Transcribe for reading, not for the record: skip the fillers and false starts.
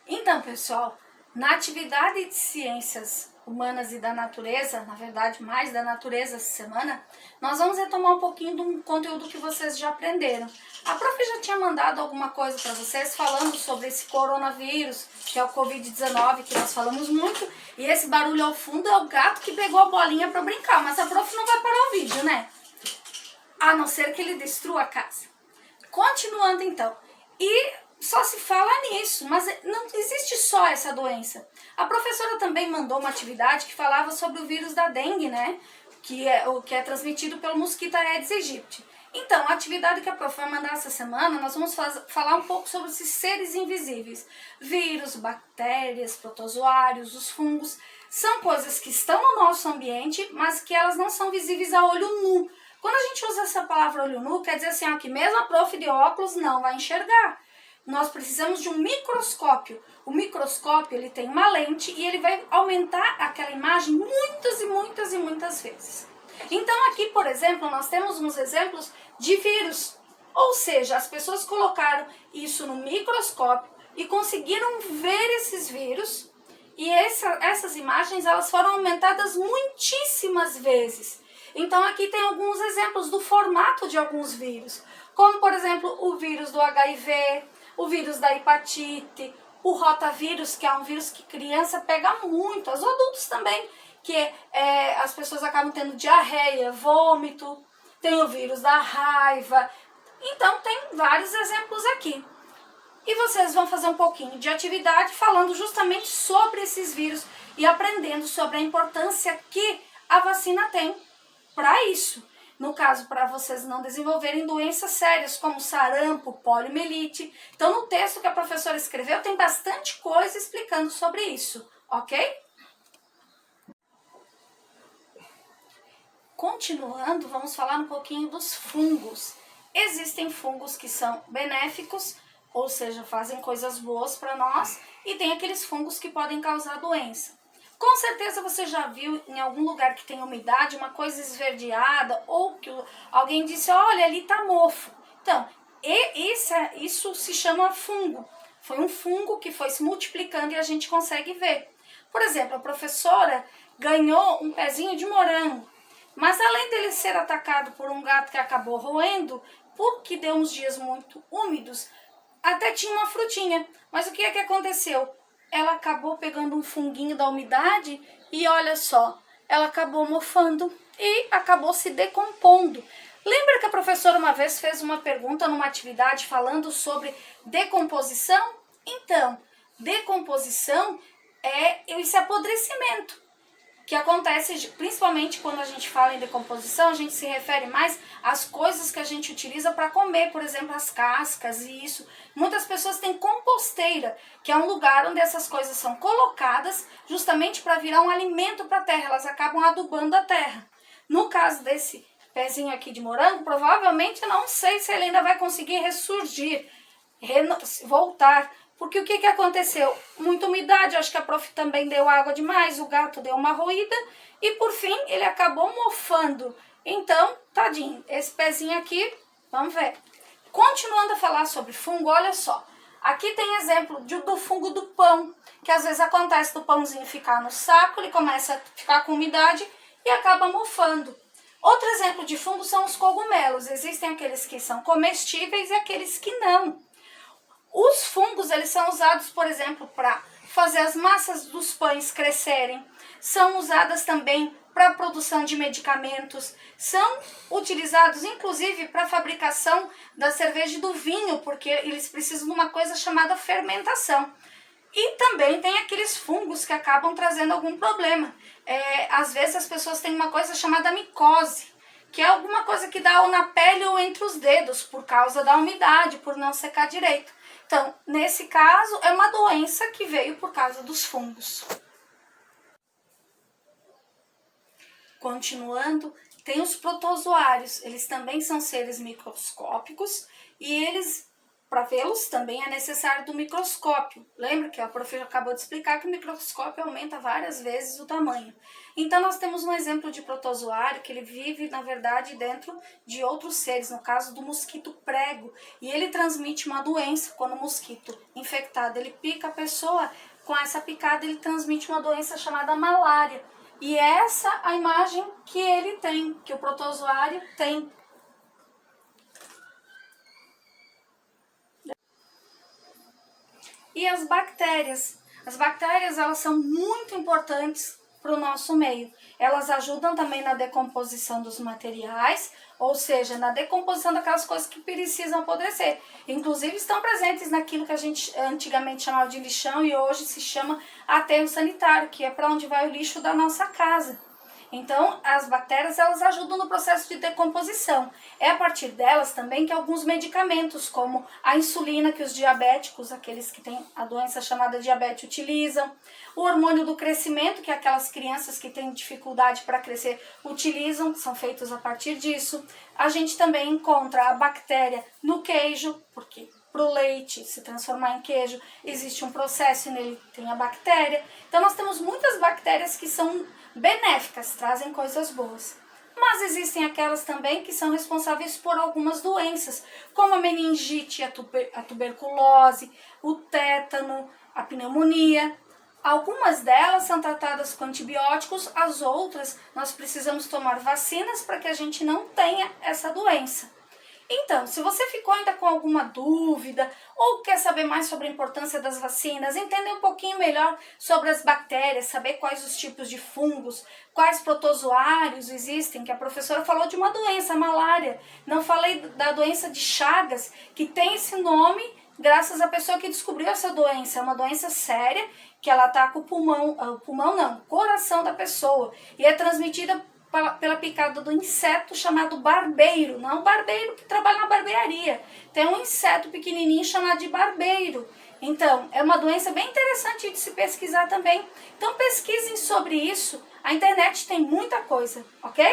Então, pessoal, na atividade de ciências humanas e da natureza, na verdade mais da natureza essa semana, nós vamos retomar um pouquinho de um conteúdo que vocês já aprenderam. A prof já tinha mandado alguma coisa para vocês falando sobre esse coronavírus, que é o Covid-19, que nós falamos muito, e esse barulho ao fundo é o gato que pegou a bolinha para brincar, mas a prof não vai parar o vídeo, né? A não ser que ele destrua a casa. Continuando então, e só se fala nisso, mas não existe só essa doença. A professora também mandou uma atividade que falava sobre o vírus da dengue, né? Que é transmitido pelo mosquito Aedes aegypti. Então, a atividade que a prof vai mandar essa semana, nós vamos falar um pouco sobre esses seres invisíveis. Vírus, bactérias, protozoários, os fungos, são coisas que estão no nosso ambiente, mas que elas não são visíveis a olho nu. Quando a gente usa essa palavra olho nu, quer dizer assim, ó, que mesmo a prof de óculos não vai enxergar. Nós precisamos de um microscópio. O microscópio, ele tem uma lente e ele vai aumentar aquela imagem muitas e muitas e muitas vezes. Então aqui, por exemplo, nós temos uns exemplos de vírus. Ou seja, as pessoas colocaram isso no microscópio e conseguiram ver esses vírus. E essas imagens, elas foram aumentadas muitíssimas vezes. Então aqui tem alguns exemplos do formato de alguns vírus, como por exemplo o vírus do HIV, o vírus da hepatite, o rotavírus, que é um vírus que criança pega muito, os adultos também, que as pessoas acabam tendo diarreia, vômito, tem o vírus da raiva, então tem vários exemplos aqui. E vocês vão fazer um pouquinho de atividade falando justamente sobre esses vírus e aprendendo sobre a importância que a vacina tem para isso. No caso, para vocês não desenvolverem doenças sérias como sarampo, poliomielite. Então, no texto que a professora escreveu, tem bastante coisa explicando sobre isso, ok? Continuando, vamos falar um pouquinho dos fungos. Existem fungos que são benéficos, ou seja, fazem coisas boas para nós, e tem aqueles fungos que podem causar doença. Com certeza você já viu em algum lugar que tem umidade uma coisa esverdeada ou que alguém disse, olha, ali tá mofo. Então, isso se chama fungo. Foi um fungo que foi se multiplicando e a gente consegue ver. Por exemplo, a professora ganhou um pezinho de morango, mas além dele ser atacado por um gato que acabou roendo, porque deu uns dias muito úmidos, até tinha uma frutinha. Mas o que é que aconteceu? Ela acabou pegando um funguinho da umidade e olha só, ela acabou mofando e acabou se decompondo. Lembra que a professora uma vez fez uma pergunta numa atividade falando sobre decomposição? Então, decomposição é esse apodrecimento que acontece principalmente quando a gente fala em decomposição, a gente se refere mais às coisas que a gente utiliza para comer, por exemplo, as cascas e isso. Muitas pessoas têm composteira, que é um lugar onde essas coisas são colocadas justamente para virar um alimento para a terra, elas acabam adubando a terra. No caso desse pezinho aqui de morango, provavelmente eu não sei se ele ainda vai conseguir ressurgir, voltar. Porque o que aconteceu? Muita umidade, acho que a prof também deu água demais, o gato deu uma roída e por fim ele acabou mofando. Então, tadinho, esse pezinho aqui, vamos ver. Continuando a falar sobre fungo, olha só. Aqui tem exemplo do fungo do pão, que às vezes acontece do pãozinho ficar no saco, ele começa a ficar com umidade e acaba mofando. Outro exemplo de fungo são os cogumelos. Existem aqueles que são comestíveis e aqueles que não. Os fungos, eles são usados, por exemplo, para fazer as massas dos pães crescerem. São usadas também para a produção de medicamentos. São utilizados, inclusive, para a fabricação da cerveja e do vinho, porque eles precisam de uma coisa chamada fermentação. E também tem aqueles fungos que acabam trazendo algum problema. Às vezes as pessoas têm uma coisa chamada micose, que é alguma coisa que dá ou na pele ou entre os dedos, por causa da umidade, por não secar direito. Então, nesse caso, é uma doença que veio por causa dos fungos. Continuando, tem os protozoários. Eles também são seres microscópicos e eles para vê-los também é necessário do microscópio. Lembra que a prof acabou de explicar que o microscópio aumenta várias vezes o tamanho. Então nós temos um exemplo de protozoário que ele vive, na verdade, dentro de outros seres, no caso do mosquito prego. E ele transmite uma doença quando o mosquito infectado ele pica a pessoa, com essa picada ele transmite uma doença chamada malária. E essa é a imagem que ele tem, que o protozoário tem. E as bactérias? As bactérias, elas são muito importantes para o nosso meio. Elas ajudam também na decomposição dos materiais, ou seja, na decomposição daquelas coisas que precisam apodrecer. Inclusive estão presentes naquilo que a gente antigamente chamava de lixão e hoje se chama aterro sanitário, que é para onde vai o lixo da nossa casa. Então, as bactérias, elas ajudam no processo de decomposição. É a partir delas também que alguns medicamentos, como a insulina, que os diabéticos, aqueles que têm a doença chamada diabetes, utilizam. O hormônio do crescimento, que aquelas crianças que têm dificuldade para crescer utilizam, são feitos a partir disso. A gente também encontra a bactéria no queijo, porque para o leite se transformar em queijo, existe um processo e nele tem a bactéria. Então, nós temos muitas bactérias que são benéficas, trazem coisas boas. Mas existem aquelas também que são responsáveis por algumas doenças, como a meningite, a tuberculose, o tétano, a pneumonia. Algumas delas são tratadas com antibióticos, as outras nós precisamos tomar vacinas para que a gente não tenha essa doença. Então, se você ficou ainda com alguma dúvida ou quer saber mais sobre a importância das vacinas, entender um pouquinho melhor sobre as bactérias, saber quais os tipos de fungos, quais protozoários existem, que a professora falou de uma doença, a malária. Não falei da doença de Chagas, que tem esse nome graças à pessoa que descobriu essa doença. É uma doença séria que ela ataca o coração da pessoa e é transmitida pela picada do inseto chamado barbeiro, não o barbeiro que trabalha na barbearia. Tem um inseto pequenininho chamado de barbeiro. Então, é uma doença bem interessante de se pesquisar também. Então, pesquisem sobre isso. A internet tem muita coisa, ok?